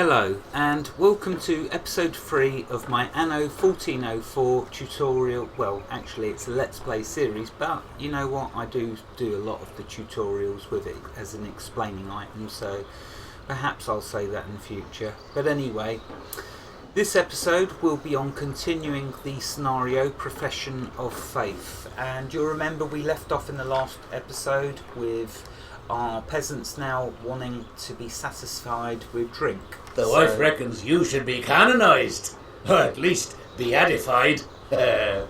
Hello and welcome to episode 3 of my Anno 1404 tutorial. Well, actually it's a Let's Play series, but you know what, I do a lot of the tutorials with it as an explaining item, so perhaps I'll say that in the future. But anyway, this episode will be on continuing the scenario Profession of Faith, and you'll remember we left off in the last episode with our peasants now wanting to be satisfied with drink. The wife reckons you should be canonised, or at least beatified. Yeah,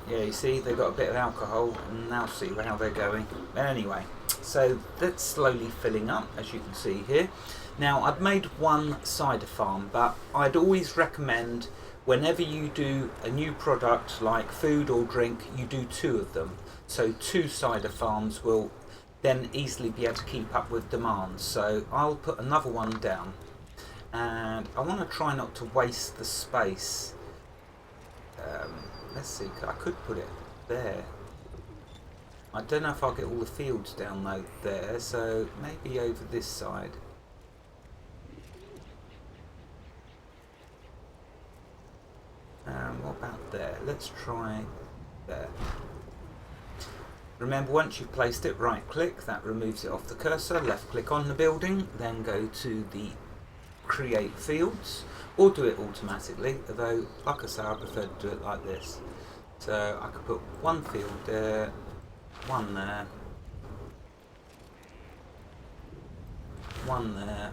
you see, they've got a bit of alcohol, and now see how they're going. Anyway, so that's slowly filling up, as you can see here. Now, I've made one cider farm, but I'd always recommend whenever you do a new product like food or drink, you do 2 of them. So 2 cider farms will then easily be able to keep up with demand. So I'll put another one down, and I want to try not to waste the space. Let's see, I could put it there. I don't know if I'll get all the fields down though there, so maybe over this side. What about there? Let's try there. Remember, once you've placed it, right click, that removes it off the cursor, left click on the building, then go to the create fields, or do it automatically, although like I say, I prefer to do it like this. So I could put one field there, one there, one there,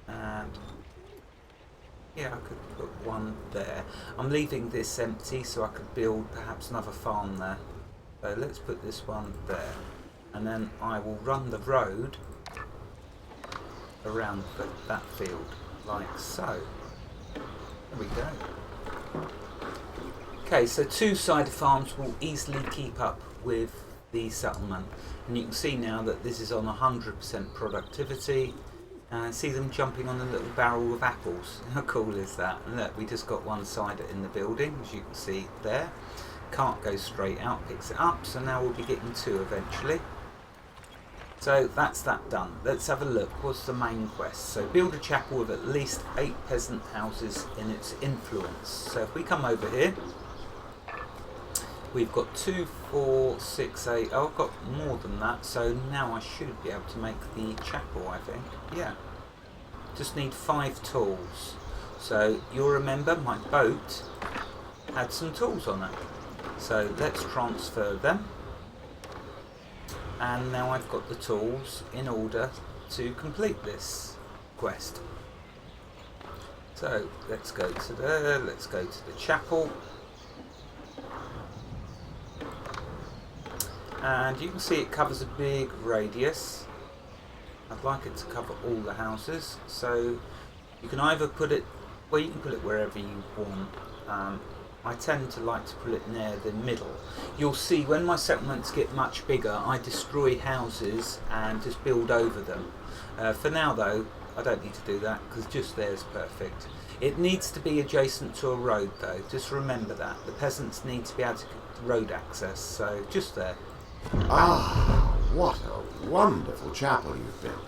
and yeah, I could put one there. I'm leaving this empty so I could build perhaps another farm there. So let's put this one there, and then I will run the road around that field, like so. There we go. Okay, so 2 cider farms will easily keep up with the settlement, and you can see now that this is on 100% productivity, and see them jumping on a little barrel of apples. How cool is that? And look, we just got 1 cider in the building, as you can see there. Cart goes straight out, picks it up, so now we'll be getting 2 eventually. So that's that done. Let's have a look. What's the main quest? So build a chapel with at least 8 peasant houses in its influence. So if we come over here, we've got 2, 4, 6, 8. Oh, I've got more than that, so now I should be able to make the chapel, I think. Yeah. Just need 5 tools. So you'll remember my boat had some tools on it. So let's transfer them, and now I've got the tools in order to complete this quest. So let's go to there, let's go to the chapel, and you can see it covers a big radius. I'd like it to cover all the houses, so you can either put it, well, you can put it wherever you want. I tend to like to put it near the middle. You'll see when my settlements get much bigger, I destroy houses and just build over them. For now though, I don't need to do that because just there's perfect. It needs to be adjacent to a road though, just remember that. The peasants need to be able to get road access, so just there. Ah, what a wonderful chapel you've built.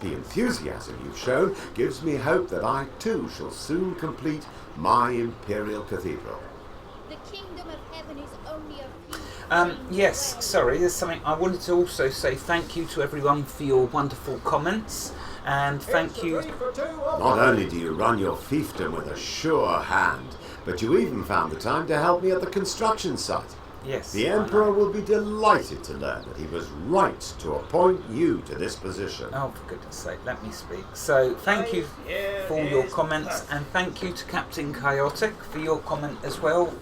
The enthusiasm you've shown gives me hope that I too shall soon complete my imperial cathedral. The kingdom of heaven is only a few yes, sorry, there's something I wanted to also say. Thank you to everyone for your wonderful comments, and thank you. Not only do you run your fiefdom with a sure hand, but you even found the time to help me at the construction site. Yes. The Emperor will be delighted to learn that he was right to appoint you to this position. Oh, for goodness sake, let me speak. So, thank you for your comments, and thank you to Captain Chaotic for your comment as well.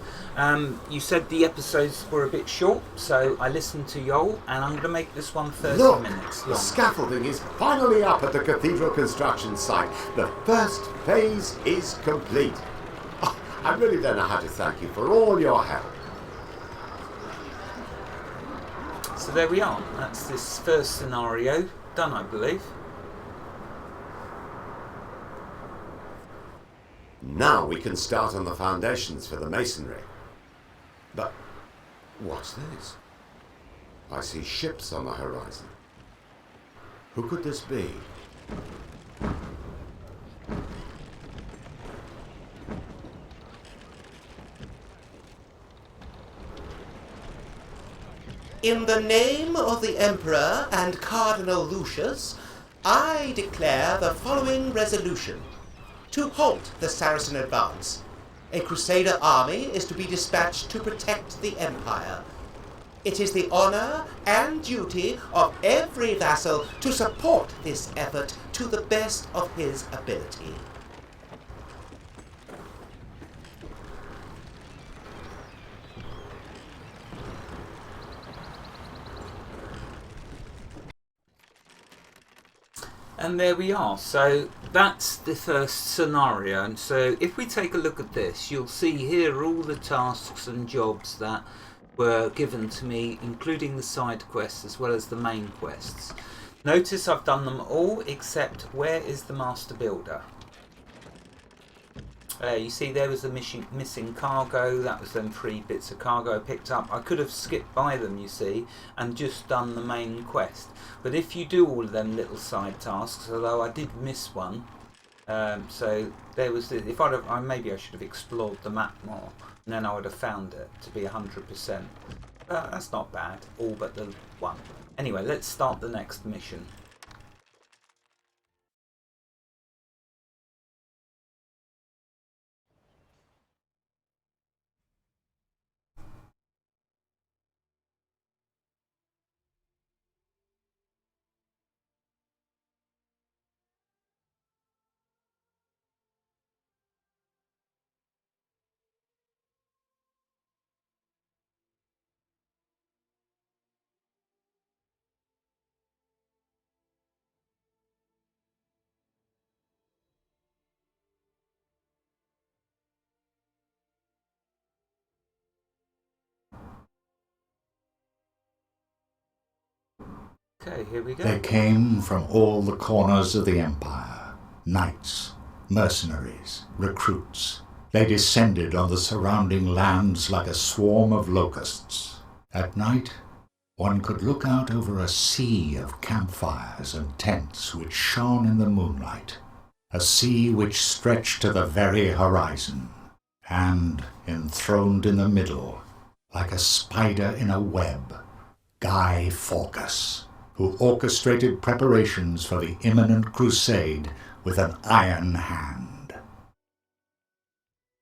You said the episodes were a bit short, so I listened to y'all, and I'm going to make this one 30 Look, minutes the long. scaffolding is finally up at the cathedral construction site. The first phase is complete. Oh, I really don't know how to thank you for all your help. So there we are. That's this first scenario done, I believe. Now we can start on the foundations for the masonry. But what's this? I see ships on the horizon. Who could this be? In the name of the Emperor and Cardinal Lucius, I declare the following resolution. To halt the Saracen advance, a Crusader army is to be dispatched to protect the Empire. It is the honor and duty of every vassal to support this effort to the best of his ability. And there we are. So that's the first scenario. And so if we take a look at this, you'll see here are all the tasks and jobs that were given to me, including the side quests as well as the main quests. Notice I've done them all except where is the master builder. You see there was the missing cargo. That was them 3 bits of cargo I picked up. I could have skipped by them, you see, and just done the main quest. But if you do all of them little side tasks, although I did miss one, so there was the, if maybe I should have explored the map more, and then I would have found it to be 100%. That's not bad, all but the one. Anyway, let's start the next mission. Okay, here we go. They came from all the corners of the Empire. Knights, mercenaries, recruits. They descended on the surrounding lands like a swarm of locusts. At night, one could look out over a sea of campfires and tents which shone in the moonlight, a sea which stretched to the very horizon, and, enthroned in the middle, like a spider in a web, Guy Fawkes, who orchestrated preparations for the imminent crusade with an iron hand.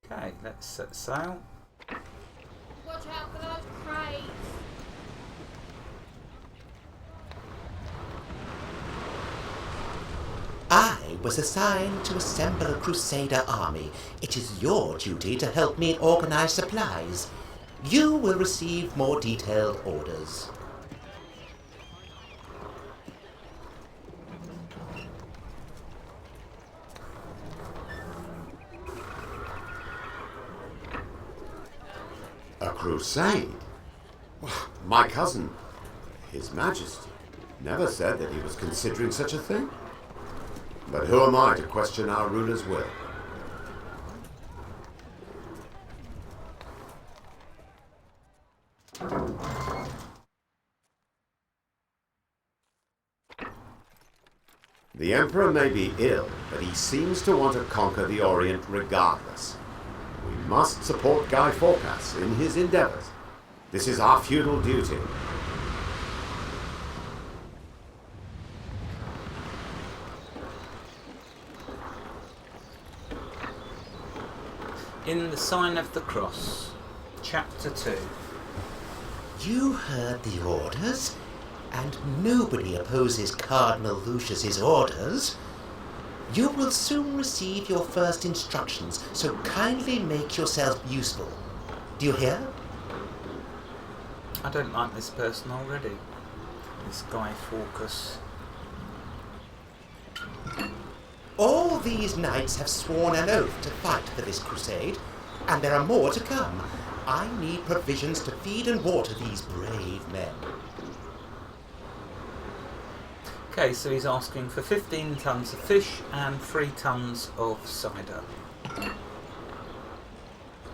Okay, let's set sail. Watch out for those crates. I was assigned to assemble a Crusader army. It is your duty to help me organize supplies. You will receive more detailed orders. A crusade? Well, my cousin, His Majesty, never said that he was considering such a thing. But who am I to question our ruler's will? The Emperor may be ill, but he seems to want to conquer the Orient regardless. We must support Guy Fawkes in his endeavors. This is our feudal duty. In the Sign of the Cross, Chapter 2. You heard the orders, and nobody opposes Cardinal Lucius's orders. You will soon receive your first instructions, so kindly make yourself useful. Do you hear? I don't like this person already. This Guy Fawkes. All these knights have sworn an oath to fight for this crusade, and there are more to come. I need provisions to feed and water these brave men. Okay, so he's asking for 15 tons of fish and 3 tons of cider.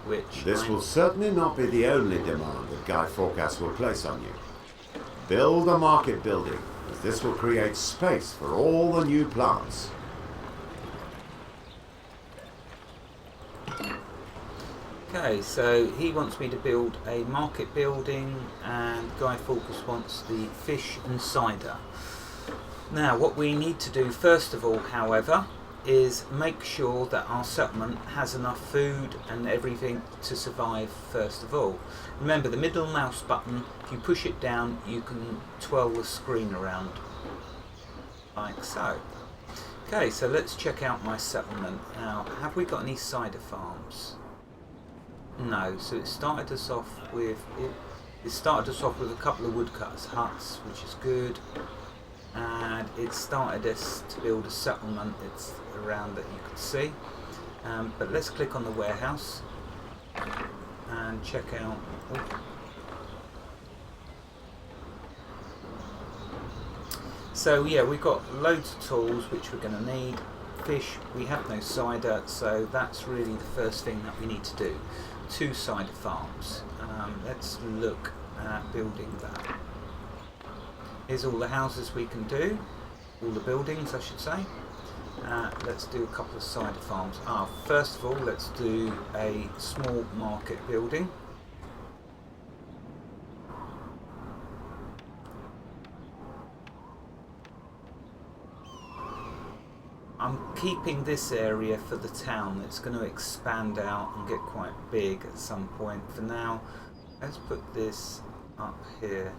Which This will certainly not be the only demand that Guy Fawkes will place on you. Build a market building, as this will create space for all the new plants. Okay, so he wants me to build a market building, and Guy Fawkes wants the fish and cider. Now, what we need to do first of all, however, is make sure that our settlement has enough food and everything to survive first of all. Remember, the middle mouse button, if you push it down, you can twirl the screen around, like so. Okay, so let's check out my settlement. Now, have we got any cider farms? No, so it started us off with a couple of woodcutters' huts, which is good, and it started us to build a settlement. It's around that you can see, but let's click on the warehouse and check out. So yeah, we've got loads of tools which we're going to need. Fish, we have no cider, so that's really the first thing that we need to do. 2 cider farms. Let's look at building that. Here's all the houses we can do, all the buildings I should say. Let's do a couple of cider farms. First of all, let's do a small market building. I'm keeping this area for the town. It's going to expand out and get quite big at some point. For now, let's put this up here.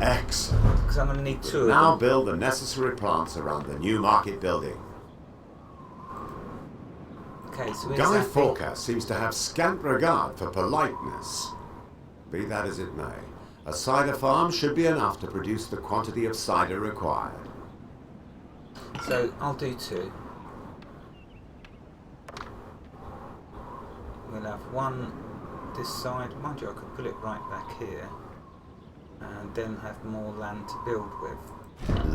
Excellent. Because I'm going to need 2 of Now them. build the necessary plants around the new market building. Okay, so here's Guy Happy. Fawkes seems to have scant regard for politeness. Be that as it may, a cider farm should be enough to produce the quantity of cider required. So I'll do 2. We'll have one this side. Mind you, I could put it right back here and then have more land to build with.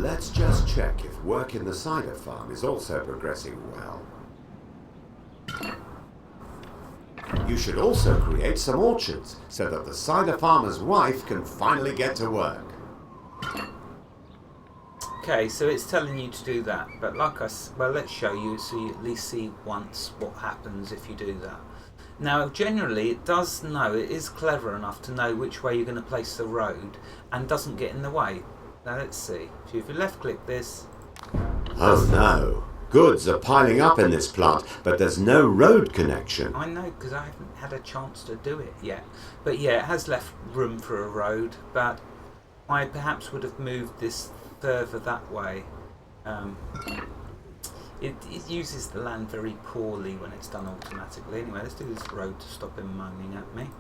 Let's just check if work in the cider farm is also progressing well. You should also create some orchards so that the cider farmer's wife can finally get to work. Okay, so it's telling you to do that, but let's show you so you at least see once what happens if you do that. Now, generally, it does know, it is clever enough to know which way you're going to place the road and doesn't get in the way. Now, let's see. So if you left-click this... Oh no! Goods are piling up in this plant, but there's no road connection. I know, because I haven't had a chance to do it yet. But yeah, it has left room for a road, but I perhaps would have moved this further that way. It uses the land very poorly when it's done automatically. Anyway, let's do this road to stop him moaning at me.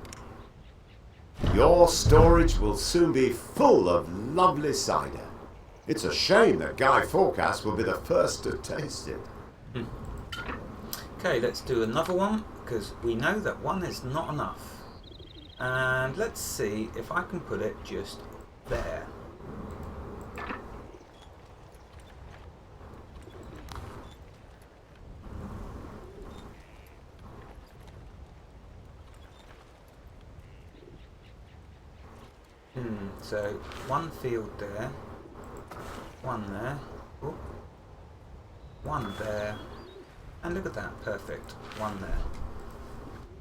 Your storage will soon be full of lovely cider. It's a shame that Guy Fawkes will be the first to taste it. Okay, let's do another one, because we know that 1 is not enough. And let's see if I can put it just there. So 1 field there, 1 there, ooh, 1 there, and look at that, perfect, 1 there.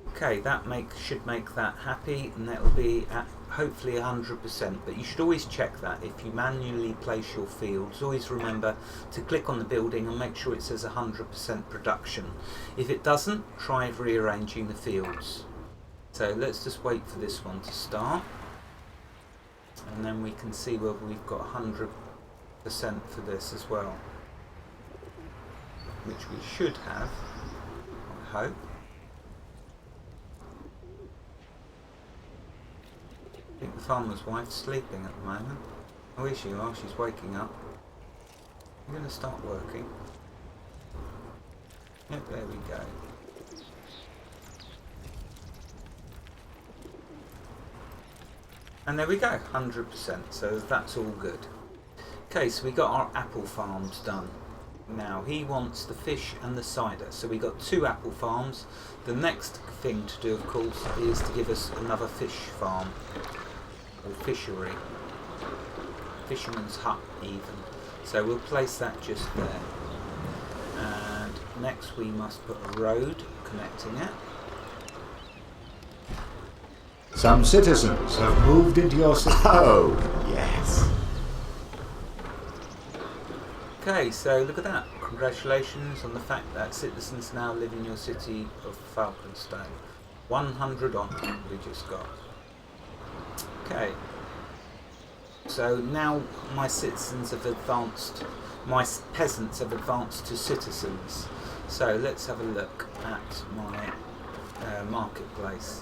Okay, that should make that happy, and that'll be at hopefully 100%, but you should always check that if you manually place your fields. Always remember to click on the building and make sure it says 100% production. If it doesn't, try rearranging the fields. So let's just wait for this one to start, and then we can see whether we've got 100% for this as well, which we should have, I hope. I think the farmer's wife's sleeping at the moment. Oh, here she are, she's waking up. I'm going to start working. Yep, there we go. And there we go, 100%, so that's all good. Okay, so we got our apple farms done. Now, he wants the fish and the cider, so we got 2 apple farms. The next thing to do, of course, is to give us another fish farm, or fishery. Fisherman's hut, even. So we'll place that just there. And next we must put a road connecting it. Some citizens have moved into your city. Oh, yes. Okay, so look at that. Congratulations on the fact that citizens now live in your city of Falconstone. 100 on we just got. Okay. So now my citizens have advanced, my peasants have advanced to citizens. So let's have a look at my marketplace.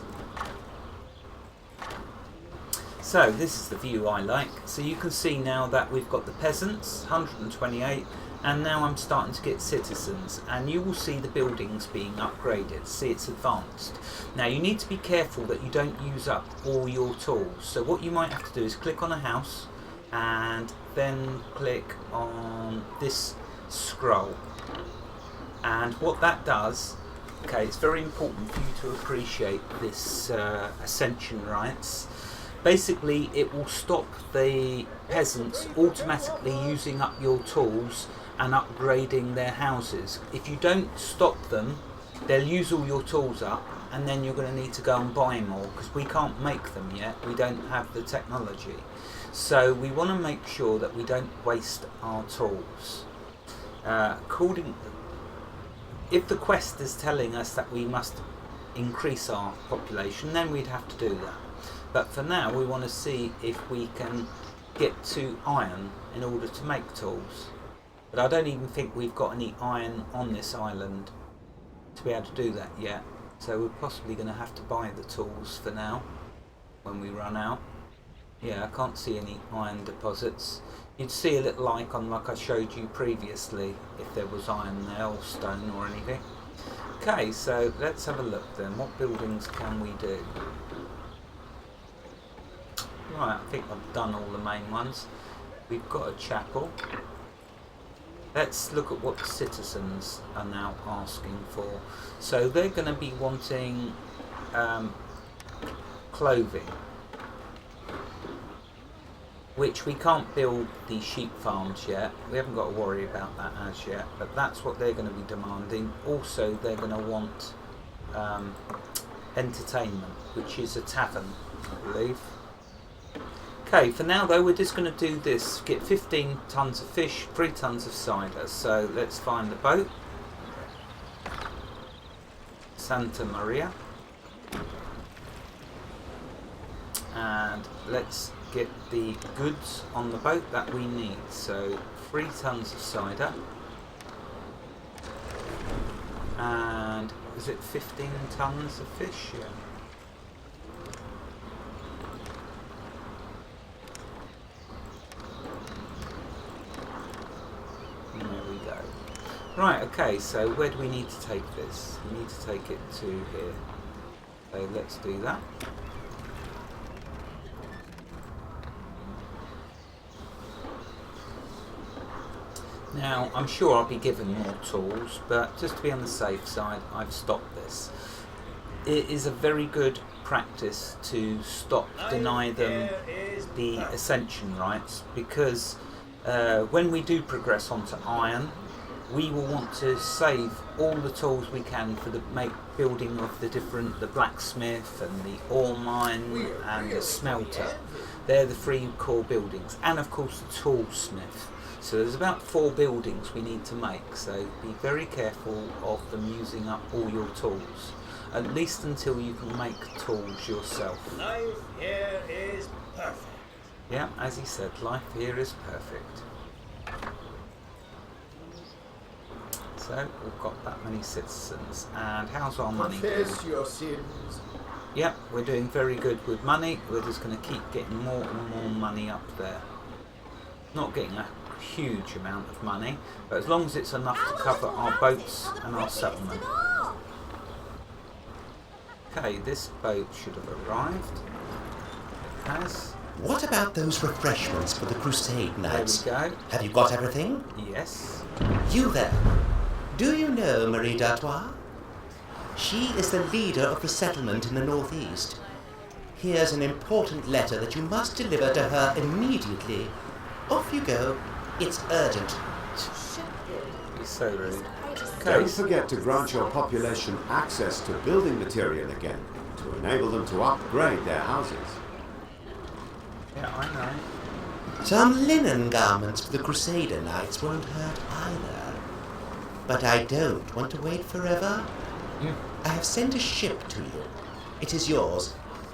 So this is the view I like. So you can see now that we've got the peasants, 128, and now I'm starting to get citizens, and you will see the buildings being upgraded. See, it's advanced. Now you need to be careful that you don't use up all your tools. So what you might have to do is click on a house and then click on this scroll. And what that does, okay, it's very important for you to appreciate this ascension rights. Basically, it will stop the peasants automatically using up your tools and upgrading their houses. If you don't stop them, they'll use all your tools up, and then you're going to need to go and buy more, because we can't make them yet. We don't have the technology. So we want to make sure that we don't waste our tools. If the quest is telling us that we must increase our population, then we'd have to do that. But for now, we want to see if we can get to iron in order to make tools. But I don't even think we've got any iron on this island to be able to do that yet. So we're possibly going to have to buy the tools for now when we run out. Yeah, I can't see any iron deposits. You'd see a little icon like I showed you previously if there was iron there or stone or anything. Okay, so let's have a look then. What buildings can we do? Right, I think I've done all the main ones. We've got a chapel. Let's look at what the citizens are now asking for. So they're going to be wanting clothing, which we can't build the sheep farms yet. We haven't got to worry about that as yet, but that's what they're going to be demanding. Also, they're going to want entertainment, which is a tavern, I believe. Okay, for now though, we're just going to do this. Get 15 tons of fish, 3 tons of cider. So let's find the boat. Santa Maria. And let's get the goods on the boat that we need. So 3 tons of cider. And is it 15 tons of fish? Yeah. Right, okay, so where do we need to take this? We need to take it to here. So let's do that. Now, I'm sure I'll be given more tools, but just to be on the safe side, I've stopped this. It is a very good practice to deny them the ascension rights, because when we do progress onto iron, we will want to save all the tools we can for the building of the blacksmith and the ore mine and the smelter. They're the 3 core buildings, and of course the toolsmith. So there's about 4 buildings we need to make, so be very careful of them using up all your tools, at least until you can make tools yourself. Life here is perfect. Yeah, as he said, life here is perfect. So we've got that many citizens, and how's our money doing? Confess your sins. Yep, we're doing very good with money. We're just going to keep getting more and more money up there. Not getting a huge amount of money, but as long as it's enough to cover our boats and our settlement. Okay, this boat should have arrived. It has. What about those refreshments for the Crusade Knights? There we go. Have you got everything? Yes. You there. Do you know Marie d'Artois? She is the leader of the settlement in the northeast. Here's an important letter that you must deliver to her immediately. Off you go. It's urgent. He's so rude. Don't forget to grant your population access to building material again, to enable them to upgrade their houses. Yeah, I know. Some linen garments for the Crusader Knights won't hurt either. But I don't want to wait forever. I have sent a ship to you. It is yours,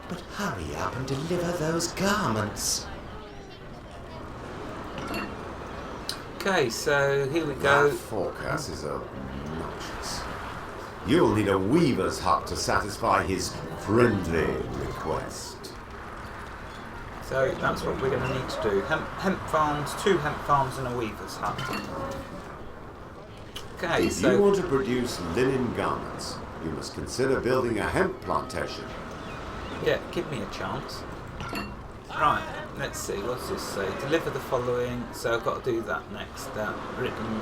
but hurry up and deliver those garments. Okay, so here we go. That forecast is obnoxious. You'll need a weaver's hut to satisfy his friendly request. So that's what we're going to need to do. Hemp farms, 2 hemp farms and a weaver's hut. Okay, If you want to produce linen garments, you must consider building a hemp plantation. yeah, give me a chance. Right, let's see, what's this say? Deliver the following, so I've got to do that next. Written.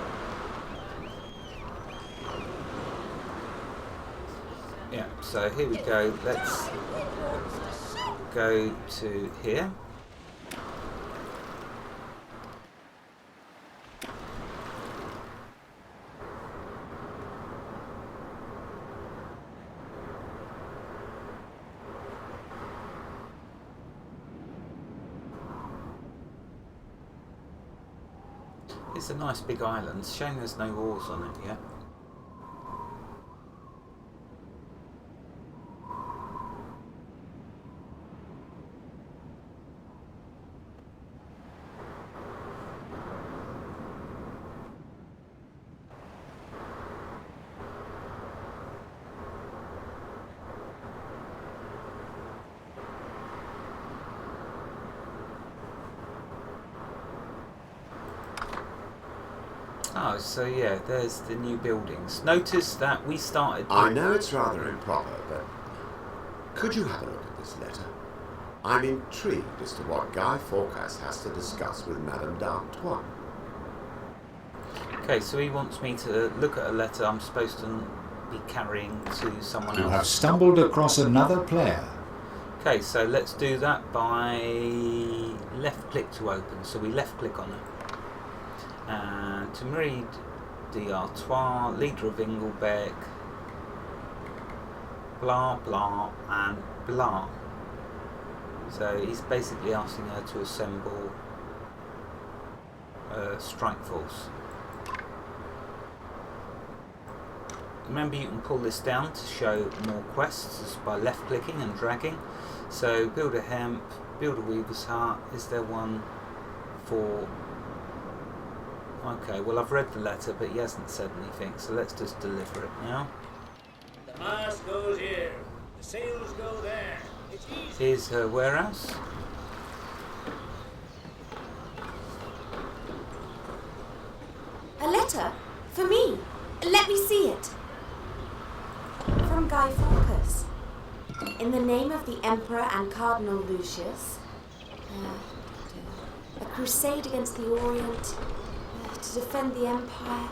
Yeah, so here we go. Let's go to here. It's a nice big island. Shame there's no walls on it yet. Oh, so yeah, there's the new buildings. Notice that we started... I know it's rather improper, but could you have a look at this letter? I'm intrigued as to what Guy Fawkes has to discuss with Madame d'Artois. Okay, so he wants me to look at a letter I'm supposed to be carrying to someone You else. have stumbled across another player. Okay, so let's do that by left click to open. So we left click on it. And to Marie d'Artois, leader of Inglebeck, blah blah and blah. So he's basically asking her to assemble a strike force. Remember, you can pull this down to show more quests just by left clicking and dragging. So build a hemp, build a weaver's hut. Is there one for... Okay, well I've read the letter but he hasn't said anything, so let's just deliver it now. The mast goes here. The sails go there. It's easy. Here's her warehouse. A letter? For me? Let me see it. From Guy Fawkes. In the name of the Emperor and Cardinal Lucius, a crusade against the Orient, to defend the Empire.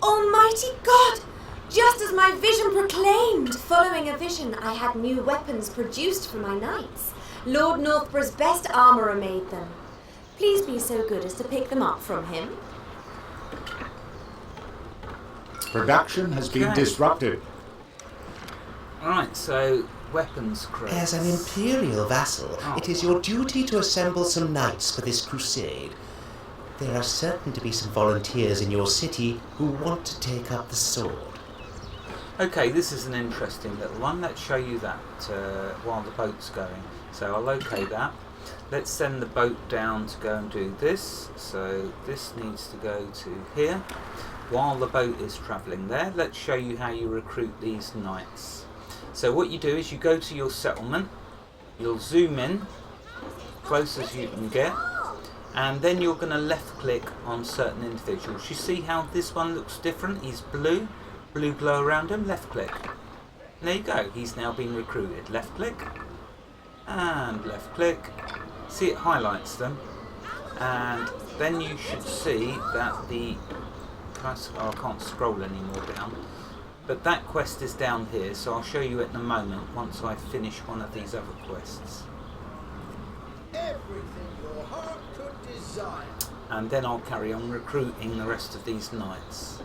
Almighty God! Just as my vision proclaimed! Following a vision, I had new weapons produced for my knights. Lord Northborough's best armourer made them. Please be so good as to pick them up from him. Production has been Okay. disrupted. Alright, so weapons crates. As an imperial vassal, Oh. it is your duty to assemble some knights for this crusade. There are certain to be some volunteers in your city who want to take up the sword. Okay, this is an interesting little one. Let's show you that while the boat's going. So I'll okay that. Let's send the boat down to go and do this. So this needs to go to here. While the boat is travelling there, let's show you how you recruit these knights. So what you do is you go to your settlement, you'll zoom in, close as you can get, and then you're going to left click on certain individuals. You see how this one looks different? He's blue, blue glow around him, left click. And there you go, he's now been recruited. Left click, and left click. See, it highlights them, and then you should see that the... Oh, I can't scroll anymore down. But that quest is down here, so I'll show you it in a moment once I finish one of these other quests. Everything your heart could desire. And then I'll carry on recruiting the rest of these knights.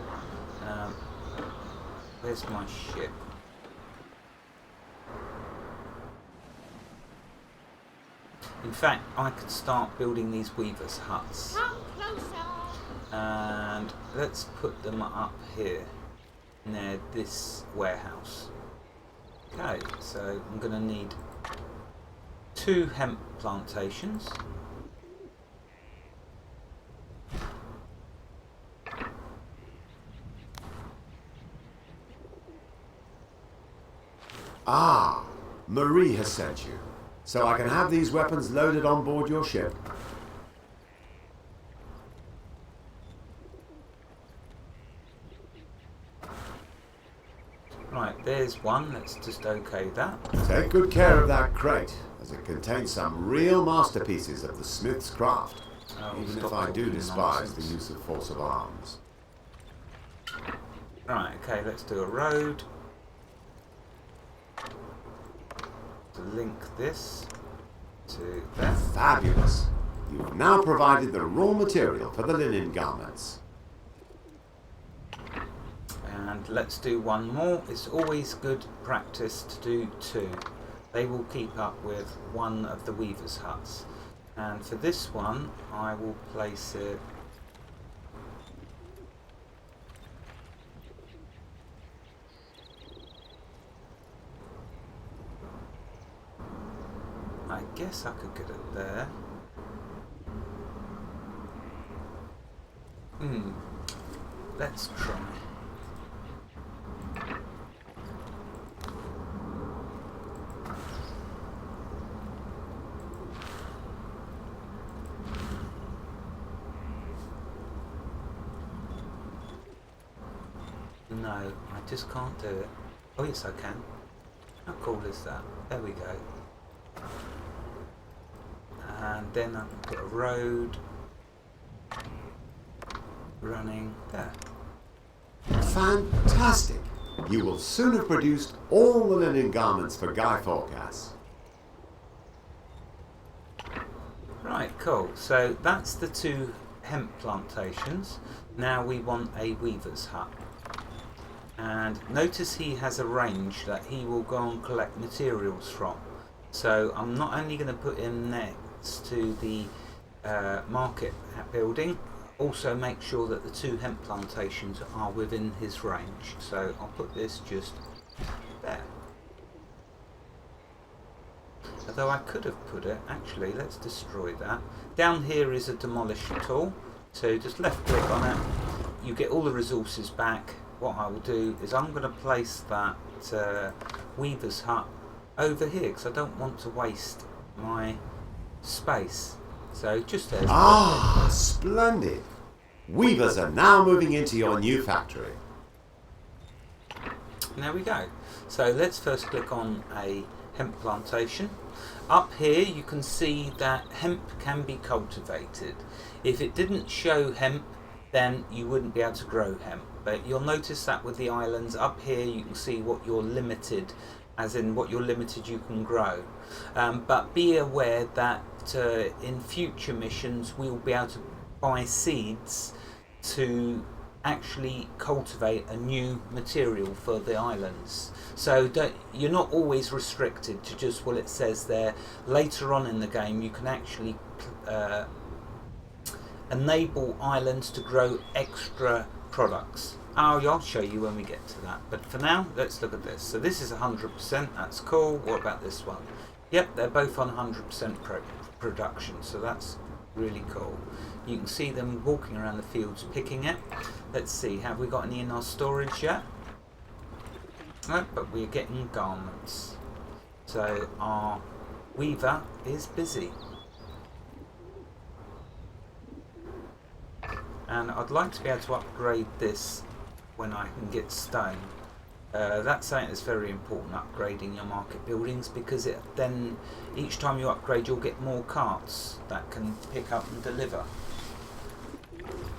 Where's my ship? In fact, I could start building these weavers' huts. Come closer. And let's put them up here near this warehouse. Okay, so I'm going to need 2 hemp plantations. Ah, Marie has sent you, so I can have these weapons loaded on board your ship. Right, there's one. Let's just okay that. Take good care of that crate, as it contains some real masterpieces of the smith's craft, Oh, even stop if I do talking despise the nonsense. use of force of arms. Right, okay, let's do a road. To link this to that. Fabulous! You've now provided the raw material for the linen garments. And let's do one more. It's always good practice to do 2. They will keep up with one of the weavers' huts. And for this one, I will place it I guess I could get it there. Let's try. No, I just can't do it. Oh yes I can. How cool is that? There we go. And then I can put a road running there. Fantastic! You will soon have produced all the linen garments for Guy Forecast. Right, cool. So that's the 2 hemp plantations. Now we want a weaver's hut. And notice he has a range that he will go and collect materials from. So I'm not only going to put him next to the market building, also make sure that the 2 hemp plantations are within his range. So I'll put this just there. Although I could have put it, actually, let's destroy that. Down here is a demolish tool. So just left click on it, you get all the resources back. What I will do is I'm going to place that weaver's hut over here because I don't want to waste my space. So just there. Ah, splendid! Weavers are now moving into your new factory. There we go. So let's first click on a hemp plantation. Up here you can see that hemp can be cultivated. If it didn't show hemp, then you wouldn't be able to grow hemp. But you'll notice that with the islands up here you can see what you're limited, as in what you're limited you can grow. But be aware that in future missions we'll be able to buy seeds to actually cultivate a new material for the islands. So you're not always restricted to just what it says there. Later on in the game you can actually enable islands to grow extra products. I'll show you when we get to that, but for now let's look at this. So this is 100%, that's cool. What about this one? Yep, they're both on 100% production, so that's really cool. You can see them walking around the fields picking it. Let's see, have we got any in our storage yet? No, but we're getting garments. So our weaver is busy. And I'd like to be able to upgrade this when I can get stone. That's something that's very important, upgrading your market buildings, because then each time you upgrade you'll get more carts that can pick up and deliver.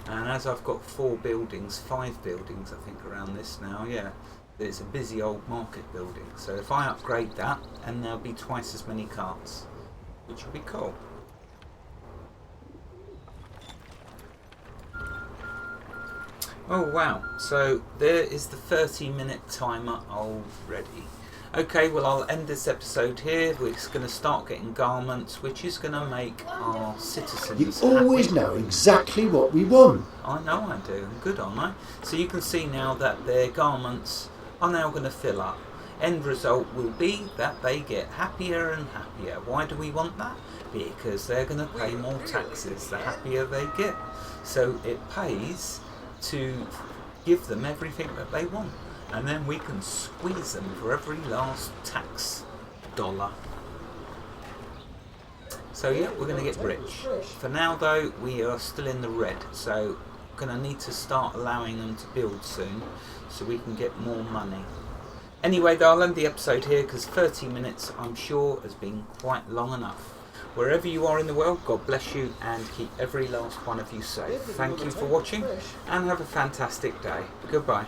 And as I've got 5 buildings I think around this now, yeah, it's a busy old market building. So if I upgrade that, and there'll be twice as many carts, which will be cool. Oh wow, so there is the 30-minute timer already. Okay, well I'll end this episode here. We're just going to start getting garments, which is going to make our citizens You always happy. know exactly what we want. I know I do. I'm good, aren't I? So you can see now that their garments are now going to fill up. End result will be that they get happier and happier. Why do we want that? Because they're going to pay more taxes the happier they get. So it pays to give them everything that they want. And then we can squeeze them for every last tax dollar. So yeah, we're going to get rich. For now though, we are still in the red. So going to need to start allowing them to build soon so we can get more money. Anyway though, I'll end the episode here because 30 minutes I'm sure has been quite long enough. Wherever you are in the world, God bless you and keep every last one of you safe. Thank you for watching and have a fantastic day. Goodbye.